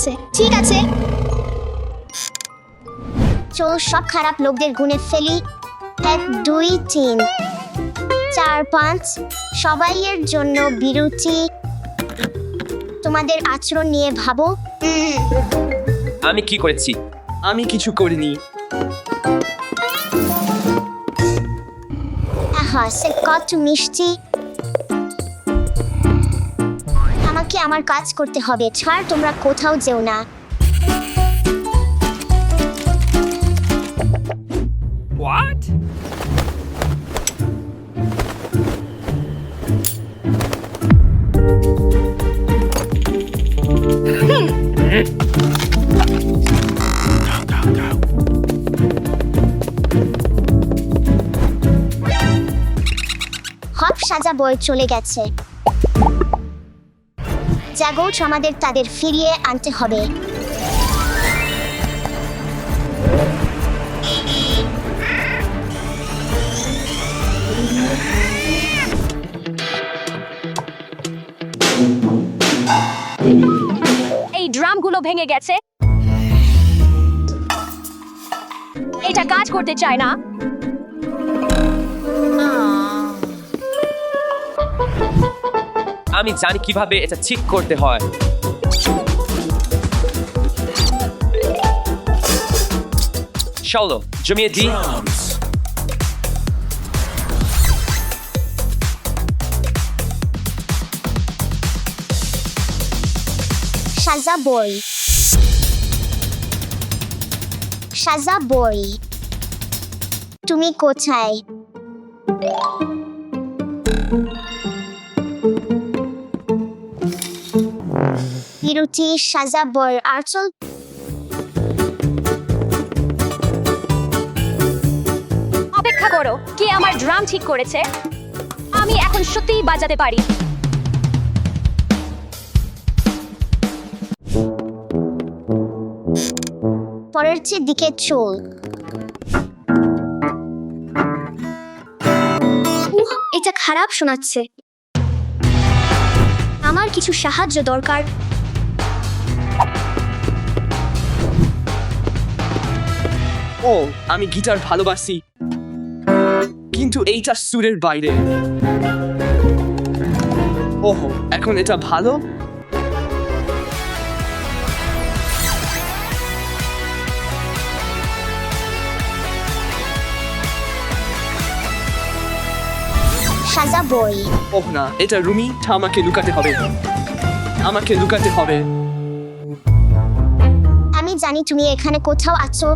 আছে ঠিক আছে চলো সব খারাপ লোকদের গুণে ফেলি 1 2 3 4 5 সবাইয়ের জন্য বিরতি তোমাদের আচরণ নিয়ে ভাবো আমি কি করেছি? আমি কিছু করিনি। আহা সে কত মিষ্টি আমাকে আমার কাজ করতে হবে ছাড় তোমরা কোথাও যেও না What? হপ সাজা বয়ে চলে গেছে জাগোচ আমাদের তাদের ফিরিয়ে আনতে হবে এই ড্রামগুলো ভেঙে গেছে এটা কাজ করতে চায় না আমি জানি কিভাবে এটা ঠিক করতে হয়। চলো জমিয়ে দিই। সাজা বই সাজা বই তুমি কোথায় বিরতি সাজা বই আর্চল অপেক্ষা করো কে আমার ড্রাম ঠিক করেছে আমি এখন সত্যিই বাজাতে পারি পরের দিকে চল এটা খারাপ শোনাচ্ছে আমার কিছু সাহায্য দরকার ও আমি গিটার ভালোবাসি কিন্তু এইটা সুরের বাইরে ওহো এখন এটা ভালো সাজা বই ওহ না এটা রুমি আমাকে লুকাতে হবে আমাকে লুকাতে হবে আমি জানি তুমি এখানে কোথাও আছো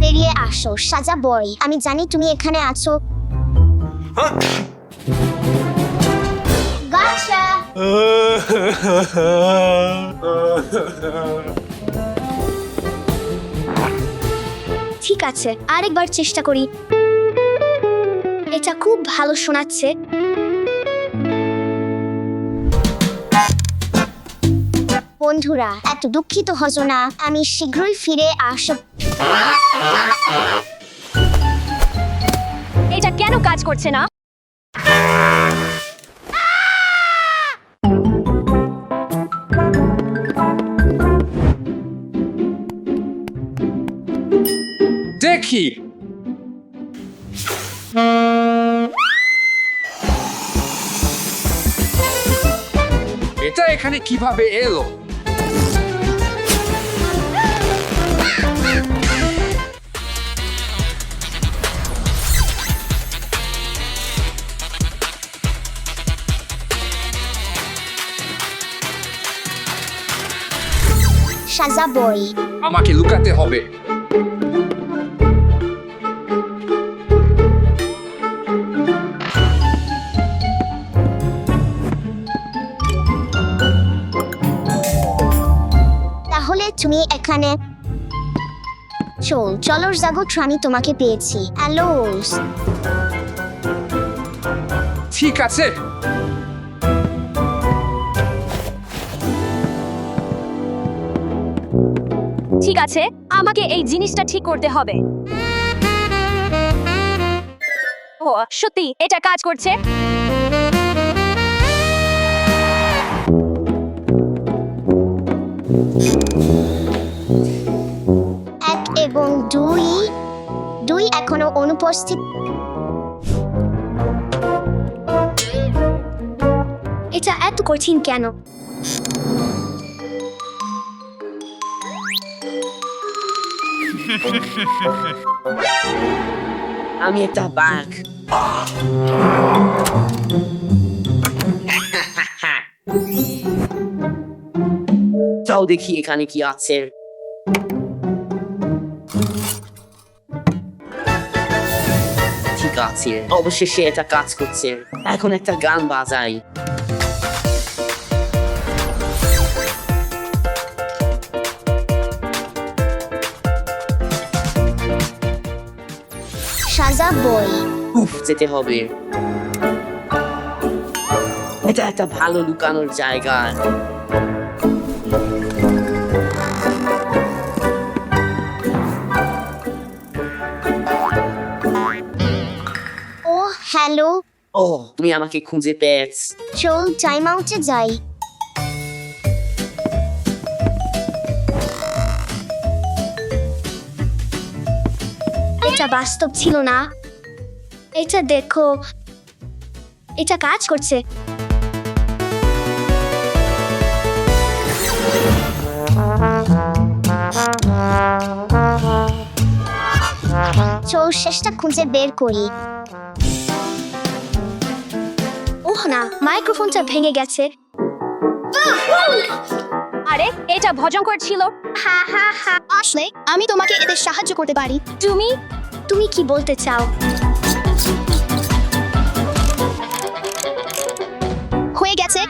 বেরিয়ে আসো সাজা বই আমি জানি তুমি এখানে আছো গাছা ঠিক আছে আরেকবার চেষ্টা করি এটা খুব ভালো শোনাচ্ছে বন্ধুরা এত দুঃখিত হজো না আমি শীঘ্রই ফিরে আসব এটা কেন কাজ করছে না দেখি এটা এখানে কিভাবে এলো? সাজা বই আমাকে লুকাতে হবে। তাহলে তুমি এখানে চলো জাগো আমি তোমাকে পেয়েছি অ্যালোস ঠিক আছে ঠিক আছে আমাকে এই জিনিসটা ঠিক করতে হবে ও সত্যি এটা কাজ করছে এক এবং দুই দুই এখনো অনুপস্থিত। এটা এত কঠিন কেন? আমি একটা বাঘ। চল দেখি এখানে কি আছে। ঠিক আছে, অবশেষে এটা কাজ করছে। এখন একটা গান বাজাই। সাজা বই। উফ, যেতে হবে। এটা একটা ভালো লুকানোর জায়গা। ও হ্যালো, ও, তুমি আমাকে খুঁজে পেয়েছ। চল টাইম আউটে যাই। এটা বাস্তব ছিল না। এটা দেখো, এটা কাজ করছে। চল শেষটা খুঁজে বের করি। ওহ না, মাইক্রোফোনটা ভেঙে গেছে। আরে এটা ভয়ঙ্কর ছিল। হা হা হা, আসলে আমি তোমাকে এতে সাহায্য করতে পারি। তুমি তুমি কি বলতে চাও? হয়ে গেছে।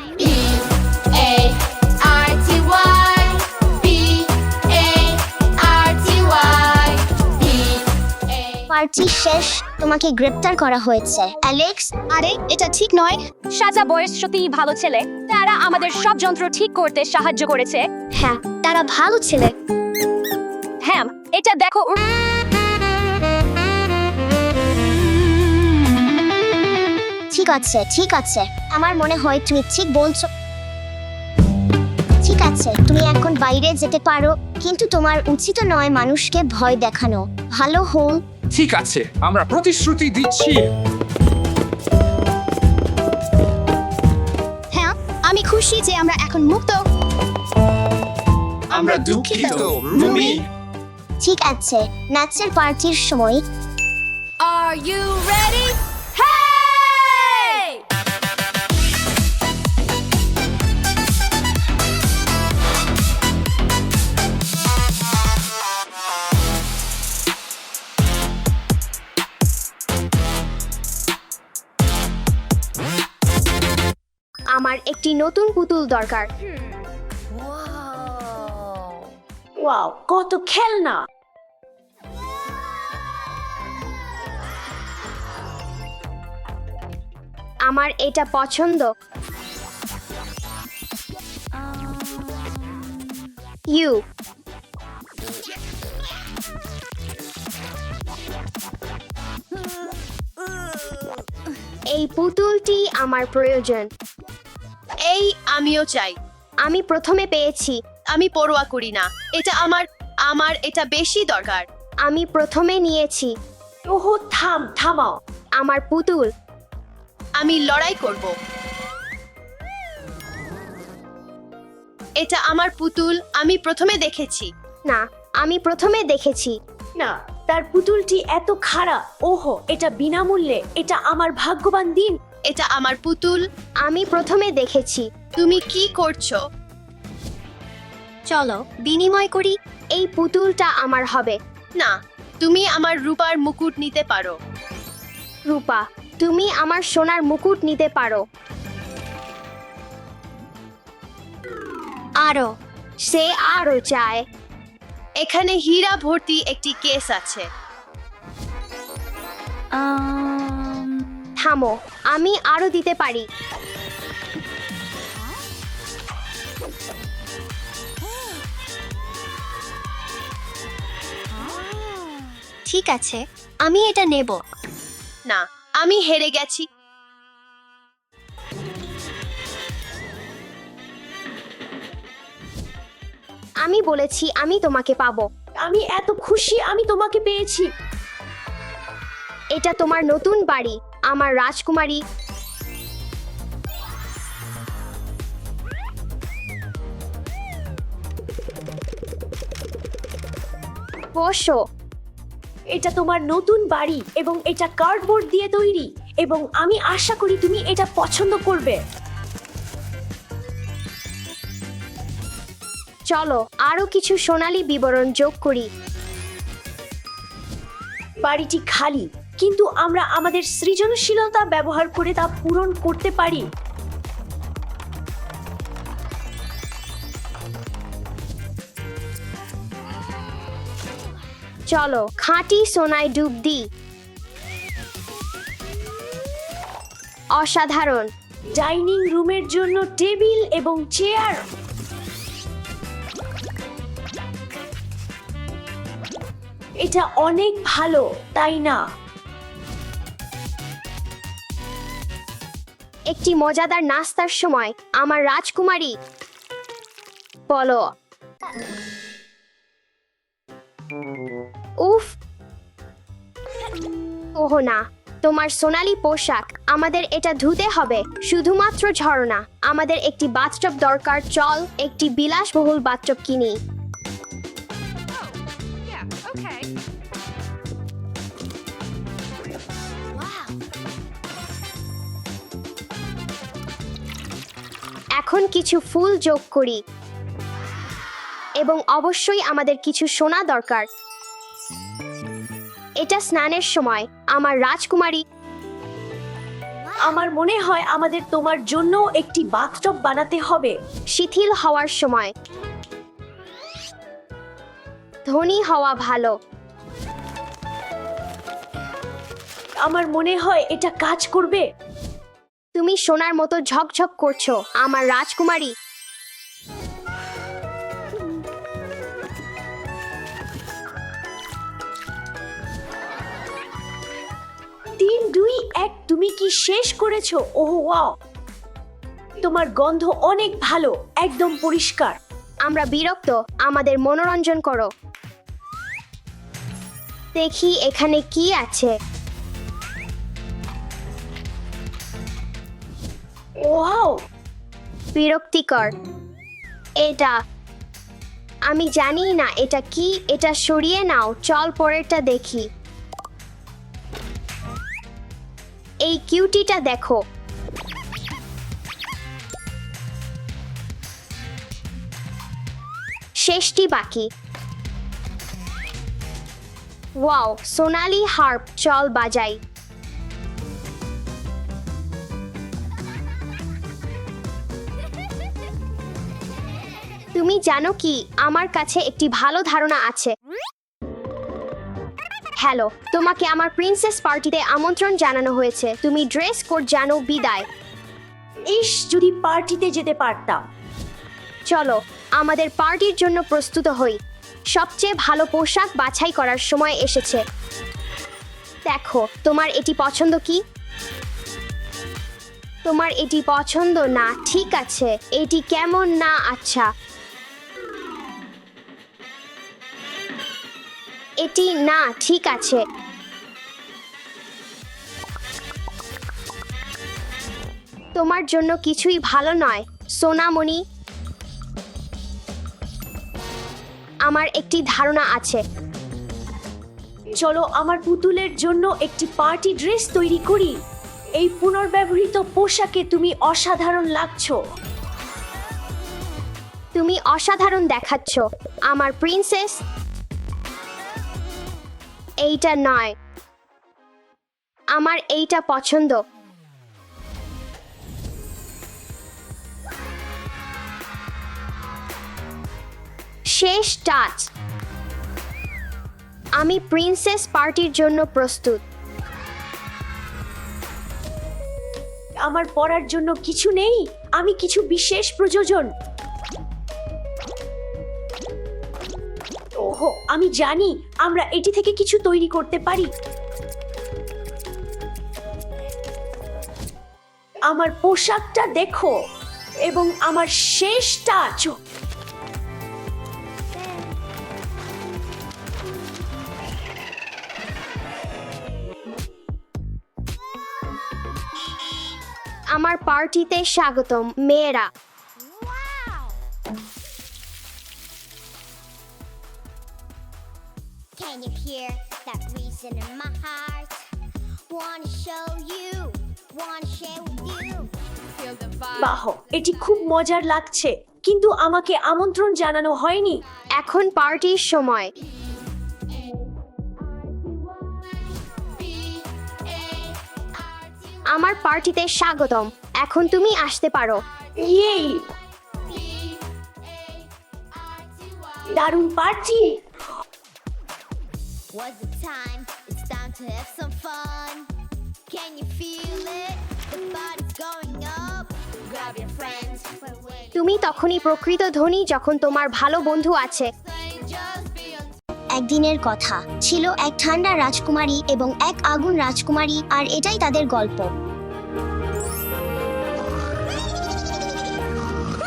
পার্টি শেষ, তোমাকে গ্রেপ্তার করা হয়েছে অ্যালেক্স। আরে এটা ঠিক নয়। সাজা বয়স সত্যিই ভালো ছেলে। তারা আমাদের সব যন্ত্র ঠিক করতে সাহায্য করেছে। হ্যাঁ, তারা ভালো ছেলে। হ্যাঁ, এটা দেখো। ঠিক আছে, ঠিক আছে, আমার মনে হয় তুমি ঠিক বলছো। ঠিক আছে, তুমি এখন বাইরে যেতে পারো, কিন্তু তোমার উচিত নয় মানুষকে ভয় দেখানো। ভালো হোল। ঠিক আছে, আমরা প্রতিশ্রুতি দিচ্ছি। হ্যাঁ, আমি খুশি যে আমরা এখন মুক্ত। আমরা দুঃখিত, রুমি। ঠিক আছে, নাচের পার্টির সময়। Are you ready? Hey! আমার একটি নতুন পুতুল দরকার। ওয়াও, কত খেলনা! আমার এটা পছন্দ। ইউ। এই পুতুলটি আমার প্রয়োজন। এই আমিও চাই। আমি প্রথমে পেয়েছি। আমি পরোয়া করি না। এটা আমার এটা বেশি দরকার। আমি প্রথমে নিয়েছি। ওহো, থামাও। আমার পুতুল। আমি লড়াই করব। এটা আমার পুতুল। আমি প্রথমে দেখেছি। না, আমি প্রথমে দেখেছি। না, তার পুতুলটি এত খারাপ। ওহো, এটা বিনামূল্যে। এটা আমার ভাগ্যবান দিন। এটা আমার পুতুল। আমি প্রথমে দেখেছি। তুমি কি করছো? চলো বিনিময় করি। এই পুতুলটা আমার হবে। না, তুমি আমার রূপার মুকুট নিতে পারো। রূপা, তুমি আমার সোনার মুকুট নিতে পারো। আরো, সে আরো চায়। এখানে হীরা ভর্তি একটি কেস আছে। থামো, আমি আরো দিতে পারি। ঠিক আছে, আমি এটা নেব। না, আমি হেরে গেছি। আমি বলেছি আমি তোমাকে পাবো। আমি এত খুশি আমি তোমাকে পেয়েছি। এটা তোমার নতুন বাড়ি, আমার রাজকুমারী। বসো। এটা তোমার নতুন বাড়ি এবং এটা কার্ডবোর্ড দিয়ে তৈরি এবং আমি আশা করি তুমি এটা পছন্দ করবে। চলো আরো কিছু সোনালী বিবরণ যোগ করি। বাড়িটি খালি, কিন্তু আমরা আমাদের সৃজনশীলতা ব্যবহার করে তা পূরণ করতে পারি। চলো খাঁটি সোনায় ডুব দিই। অসাধারণ। ডাইনিং রুমের জন্য টেবিল এবং চেয়ার। এটা অনেক ভালো, তাই না? একটি মজাদার নাস্তার সময় আমার রাজকুমারী। বলো। উফ, ওহ না, তোমার সোনালী পোশাক। আমাদের এটা ধুতে হবে। শুধুমাত্র ঝরনা। আমাদের একটি বাথটব দরকার। চল একটি বিলাসবহুল বাথটব কিনি। এখন কিছু ফুল যোগ করি এবং অবশ্যই আমাদের কিছু সোনা দরকার। এটা স্নানের সময় আমার রাজকুমারী। আমার মনে হয় আমাদের তোমার জন্য একটি বাথটব বানাতে হবে। শিথিল হওয়ার সময়। ধনী হওয়া ভালো। আমার মনে হয় এটা কাজ করবে। তুমি সোনার মতো ঝকঝক করছো আমার রাজকুমারী। তিন, দুই, এক। তুমি কি শেষ করেছো? ওহ ওয়াও, তোমার গন্ধ অনেক ভালো, একদম পরিষ্কার। আমরা বিরক্ত, আমাদের মনোরঞ্জন করো। দেখি এখানে কি আছে। ওয়াও, বিরক্তিকর। এটা আমি জানি না এটা কি। এটা সরিয়ে নাও। চল পরেরটা দেখি। এই কিউটিটা দেখো। শেষটি বাকি। ওয়াও, সোনালি হার্প। চল বাজাই। তুমি জানো কি, আমার কাছে একটি ভালো ধারণা আছে। হ্যালো, তোমাকে আমার প্রিন্সেস পার্টিতে আমন্ত্রণ জানানো হয়েছে। তুমি ড্রেস কোড জানো। বিদায়। ইস, যদি পার্টিতে যেতে পারতাম। চলো আমাদের পার্টির জন্য প্রস্তুত হই। সবচেয়ে ভালো পোশাক বাছাই করার সময় এসেছে। দেখো তোমার এটি পছন্দ কি? তোমার এটি পছন্দ না? ঠিক আছে, এটি কেমন না? আচ্ছা, এটি না। ঠিক আছে, তোমার জন্য কিছুই ভালো নয় সোনামণি। আমার একটি ধারণা আছে। চলো আমার পুতুলের জন্য একটি পার্টি ড্রেস তৈরি করি। এই পুনর্ব্যবহৃত পোশাকে তুমি অসাধারণ লাগছো। তুমি অসাধারণ দেখাচ্ছ আমার প্রিন্সেস। এইটা নয়, আমার এইটা পছন্দ। শেষ টাচ। আমি প্রিন্সেস পার্টির জন্য প্রস্তুত। আমার পরার জন্য কিছু নেই। আমি কিছু বিশেষ প্রয়োজন। ওহো, আমি জানি আমরা এটি থেকে কিছু তৈরি করতে পারি। আমার পোশাকটা দেখো এবং আমার শেষ টাচ। আমার পার্টিতে স্বাগতম মেয়েরা। Can you hear that reason in my heart? Wanna show you, wanna share with you. Feel the vibe. বাহ, এটি খুব মজার লাগছে, কিন্তু আমাকে আমন্ত্রণ জানানো হয়নি। এখন পার্টির সময়। আমার পার্টিতে স্বাগতম। এখন তুমি আসতে পারো। ইয়েই, দারুণ party. What's the time? It's time to have some fun. Can you feel it? The body's going up. Grab your friends. তুমি তখনই প্রকৃত ধনী যখন তোমার ভালো বন্ধু আছে। Just be on একদিনের কথা ছিল এক ঠান্ডা রাজকুমারী এবং এক আগুন রাজকুমারী, আর এটাই তাদের গল্প।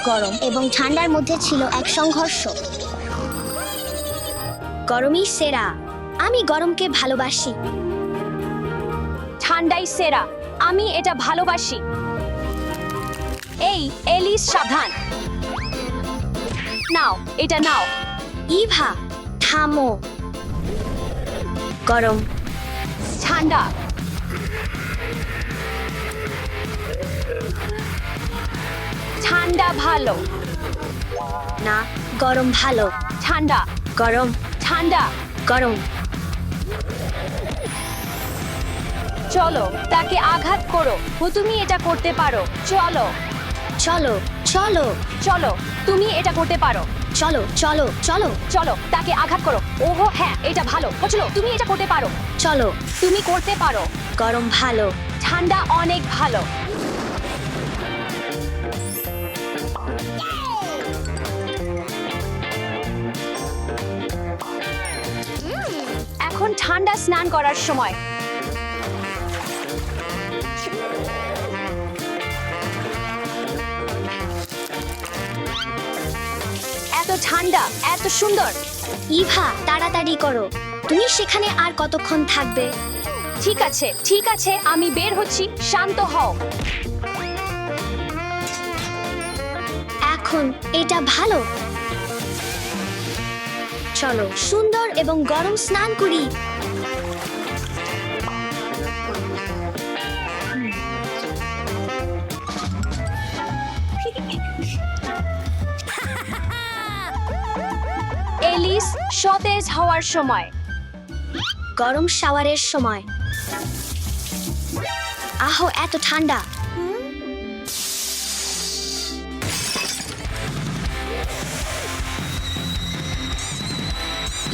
গরম এবং ঠান্ডার মধ্যে ছিল এক সংঘর্ষ। গরমই সেরা, আমি গরমকে ভালোবাসি। ঠান্ডাই সেরা, আমি এটা ভালোবাসি। এই এলিস সাবধান, নাও এটা নাও। ইভা থামো। গরম ঠান্ডা, ঠান্ডা ভালো না, গরম ভালো। ঠান্ডা গরম ঠান্ডা। গরম। চলো তাকে আঘাত করো, তুমি এটা করতে পারো। চলো চলো চলো চলো, তুমি এটা করতে পারো। চলো চলো চলো চলো তাকে আঘাত করো। ওহো হ্যাঁ, এটা ভালো। চলো তুমি এটা করতে পারো। চলো। তুমি করতে পারো। গরম ভালো। ঠান্ডা অনেক ভালো। এখন ঠান্ডা স্নান করার সময়। এত ঠান্ডা, এত সুন্দর। ইভা তাড়াতাড়ি করো, তুমি সেখানে আর কতক্ষণ থাকবে? ঠিক আছে ঠিক আছে, আমি বের হচ্ছি, শান্ত হও। এখন এটা ভালো। চলো সুন্দর এবং গরম স্নান করি। এলিস সতেজ হওয়ার সময়। গরম শাওয়ারের সময়। আহো এত ঠান্ডা।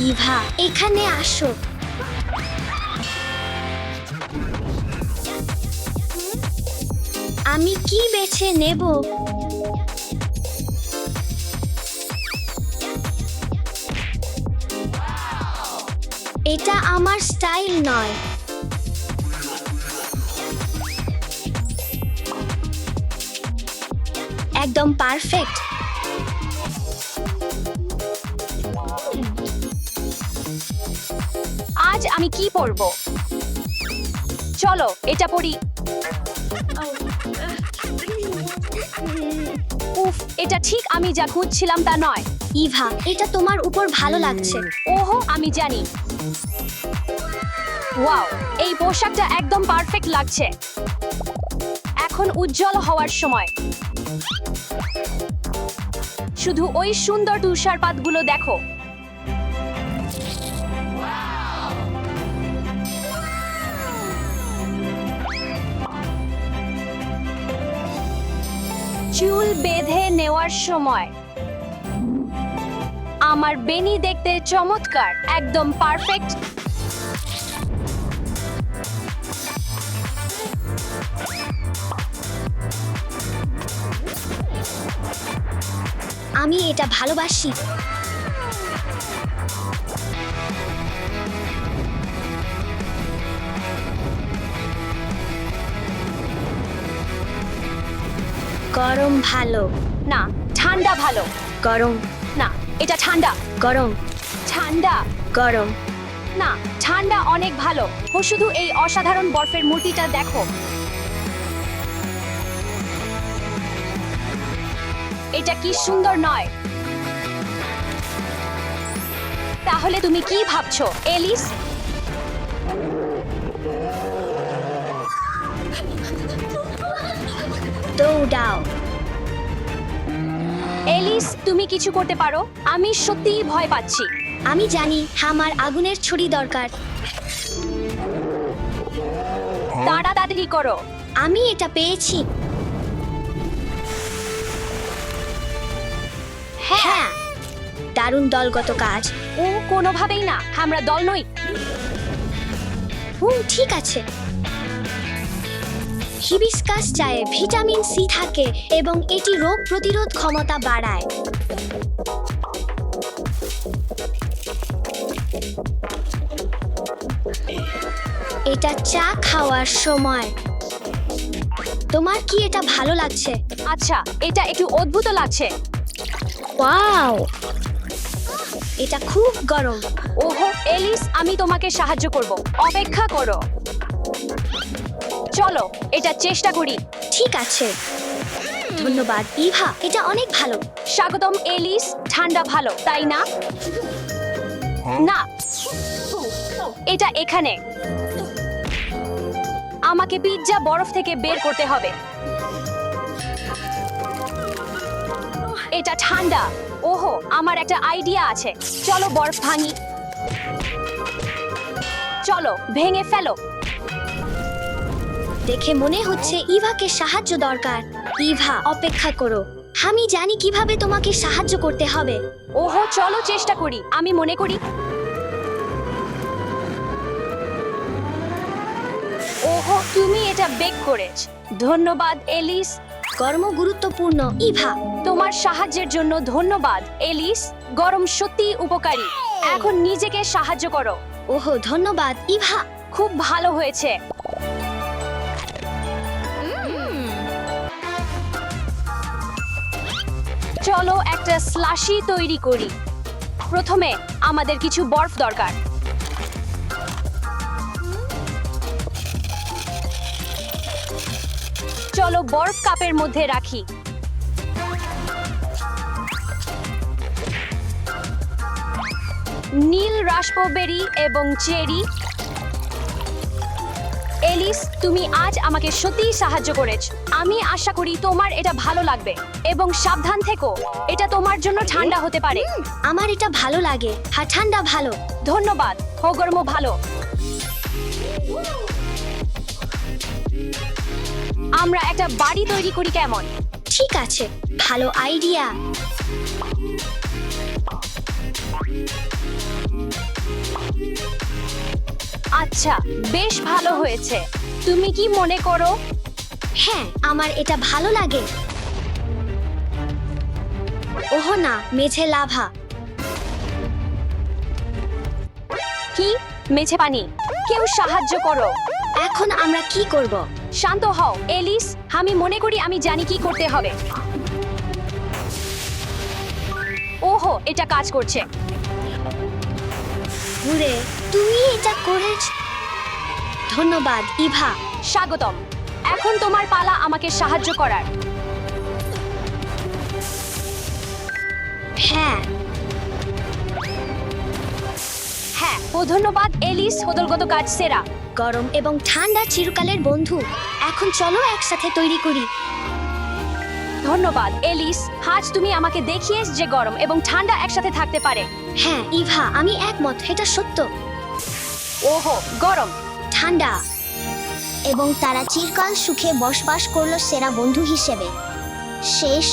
ইভা এখানে আসো। আমি কি বেছে নেব? এটা আমার স্টাইল নয়। একদম পারফেক্ট। আজ আমি কি পরব? চলো এটা পরি। উফ, এটা ঠিক আমি যা খুঁজছিলাম তা নয়। ইভা এটা তোমার উপর ভালো লাগছে। ওহো আমি জানি। ওয়াও, এই পোশাকটা একদম পারফেক্ট লাগছে। এখন উজ্জ্বল হওয়ার সময়। শুধু ওই সুন্দর তুষারপাতগুলো দেখো। চুল বেঁধে নেওয়ার সময়। আমার বেনি দেখতে চমৎকার, একদম পারফেক্ট। আমি এটা ভালোবাসি। গরম ভালো। না, ঠান্ডা ভালো। গরম না, এটা ঠান্ডা। গরম ঠান্ডা। গরম। না, ঠান্ডা অনেক ভালো। ও শুধু এই অসাধারণ বরফের মূর্তিটা দেখো। এটা কি সুন্দর নয়? তাহলে তুমি কি ভাবছো, এলিস? দৌড়াও। এলিস, তুমি কিছু করতে পারো? আমি সত্যিই ভয় পাচ্ছি। আমি জানি আমার আগুনের ছুরি দরকার। তাড়াতাড়ি করো। আমি এটা পেয়েছি। হ্যাঁ, দারুণ দলগত কাজ। ও কোনোভাবেই না, আমরা দল নই। ঠিক আছে। হিবিস্কাস চায়ে ভিটামিন সি থাকে এবং এটি রোগ প্রতিরোধ ক্ষমতা বাড়ায়। এটা চা খাওয়ার সময়। তোমার কি এটা ভালো লাগছে? আচ্ছা, এটা একটু অদ্ভুত লাগছে। ওয়াও, এটা খুব গরম। ওহো এলিস, আমি তোমাকে সাহায্য করব। অপেক্ষা করো। চলো এটা চেষ্টা করি। ঠিক আছে, ধন্যবাদ ইভা, এটা অনেক ভালো। স্বাগতম এলিস। ঠান্ডা ভালো, তাই না? না, এটা এখানে। আমাকে পিৎজা বরফ থেকে বের করতে হবে। এটা ঠান্ডা। ওহো, আমার একটা আইডিয়া আছে। চলো বরফ ভাঙি। চলো ভেঙে ফেলো। দেখে মনে হচ্ছে ইভাকে সাহায্য দরকার। ইভা, অপেক্ষা করো, আমি জানি কিভাবে তোমাকে সাহায্য করতে হবে। ওহো, চলো চেষ্টা করি। আমি মনে করি। ওহো, তুমি এটা বেক করেছ। ধন্যবাদ এলিস। কর্ম গুরুত্বপূর্ণ ইভা। তোমার সাহায্যের জন্য ধন্যবাদ এলিস। গরম সত্যি উপকারী। এখন নিজেকে সাহায্য করো। ওহো, ধন্যবাদ ইভা। খুব ভালো হয়েছে। চলো একটা স্লাশি তৈরি করি। প্রথমে আমাদের কিছু বরফ দরকার। চলো বরফ কাপের মধ্যে রাখি। নীল রাস্পবেরি এবং চেরি। এলিস, তুমি আজ আমাকে সত্যিই সাহায্য করেছ। আমি আশা করি তোমার এটা ভালো লাগবে এবং সাবধান থেকো। এটা তোমার জন্য ঠান্ডা হতে পারে। আমার এটা ভালো লাগে। হ্যাঁ, ঠান্ডা ভালো। ধন্যবাদ। গরম ভালো। আমরা একটা বাড়ি তৈরি করি কেমন? ঠিক আছে, ভালো আইডিয়া। আচ্ছা, বেশ ভালো হয়েছে। তুমি কি মনে করো? হ্যাঁ, আমার এটা ভালো লাগে। ওহো না, মেঝে লাভা। কি? মেঝে পানি? কেউ সাহায্য করো। এখন আমরা কি করব? শান্ত হও এলিস। আমি মনে করি আমি জানি কি করতে হবে। ওহো, এটা কাজ করছে। ঘুরে, তুমি এটা করেছ। ধন্যবাদ ইভা। স্বাগতম। এখন তোমার পালা আমাকে সাহায্য করার। হ্যাঁ, হ্যাঁ, ধন্যবাদ এলিস। হদলগত কাজ সেরা। গরম এবং ঠান্ডা চিরকালের বন্ধু। এখন চলো একসাথে তৈরি করি। ধন্যবাদ এলিস। আজ তুমি আমাকে দেখিয়েছ যে গরম এবং ঠান্ডা একসাথে থাকতে পারে। হ্যাঁ ইভা, আমি একমত, এটা সত্য। ওহো, গরম, ঠান্ডা এবং তারা চিরকাল সুখে বসবাস করলো সেরা বন্ধু হিসেবে। শেষ।